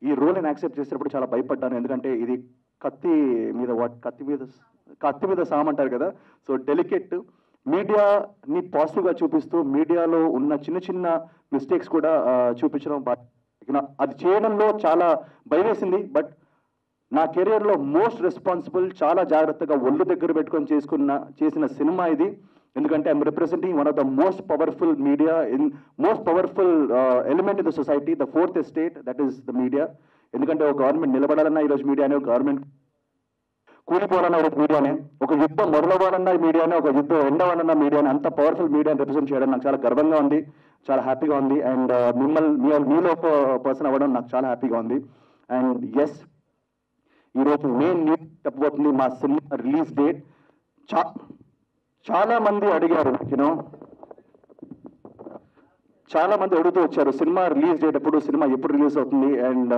ఈ రోల్ నేను యాక్సెప్ట్ చేసేటప్పుడు చాలా భయపడ్డాను. ఎందుకంటే ఇది కత్తి మీద కత్తి మీద సామ్ అంటారు కదా. సో డెలికేట్ మీడియాని పాజిటివ్గా చూపిస్తూ మీడియాలో ఉన్న చిన్న చిన్న మిస్టేక్స్ కూడా చూపించడం అది చేయడంలో చాలా భయం వేసింది. బట్ నా కెరియర్లో మోస్ట్ రెస్పాన్సిబుల్, చాలా జాగ్రత్తగా ఒళ్ళు దగ్గర పెట్టుకొని చేసిన సినిమా ఇది. ఎందుకంటే I'm representing one of the most powerful media most powerful element in the society, the fourth estate, that is the media. ఎందుకంటే ఒక గవర్నమెంట్ నిలబడాలన్నా ఈరోజు మీడియానే, ఒక గవర్నమెంట్ కూలిపోవాలన్నా ఒక మీడియానే, ఒక యుద్ధం మొదలవ్వాలన్నా మీడియానే, ఒక యుద్ధం ఎండవాలన్నా మీడియానే. అంత పవర్ఫుల్ మీడియాని రిప్రజెంట్ చేయడం నాకు చాలా గర్వంగా ఉంది, చాలా హ్యాపీగా ఉంది. అండ్ మీలో ఒక పర్సన్ అవ్వడం నాకు చాలా హ్యాపీగా ఉంది. అండ్ ఎస్, ఈరోజు మెయిన్ న్యూస్ చెప్పబోతుంది మా సినిమా రిలీజ్ డేట్. చాలా మంది అడిగారు, చాలా మంది అడుగుతూ వచ్చారు సినిమా రిలీజ్ డేట్ ఎప్పుడు, సినిమా ఎప్పుడు రిలీజ్ అవుతుంది. అండ్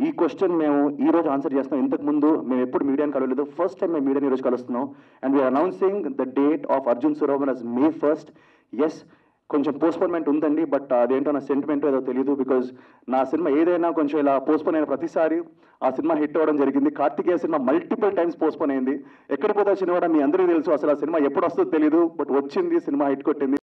ఈ క్వశ్చన్ మేము ఈ రోజు ఆన్సర్ చేస్తున్నాం. ఇంతకుముందు మేము ఎప్పుడు మీడియాని కలవలేదు, ఫస్ట్ టైం మేము మీడియాని ఈరోజు కలుస్తున్నాం. And we are announcing the date of Arjun Suravaram as May 1st. Yes, కొంచెం పోస్ట్పోన్మెంట్ ఉందండి, బట్ అదేంటో నా సెంటిమెంట్ ఏదో తెలియదు. బికాజ్ నా సినిమా ఏదైనా కొంచెం ఇలా పోస్ట్పోన్ అయిన ప్రతిసారి ఆ సినిమా హిట్ అవ్వడం జరిగింది. Karthikeya cinema multiple times postpone అయింది. ఎక్కడికి పోతే సినిమా మీ అందరికీ తెలుసు, అసలు ఆ సినిమా ఎప్పుడు వస్తుందో తెలియదు, బట్ వచ్చింది, సినిమా హిట్ కొట్టింది.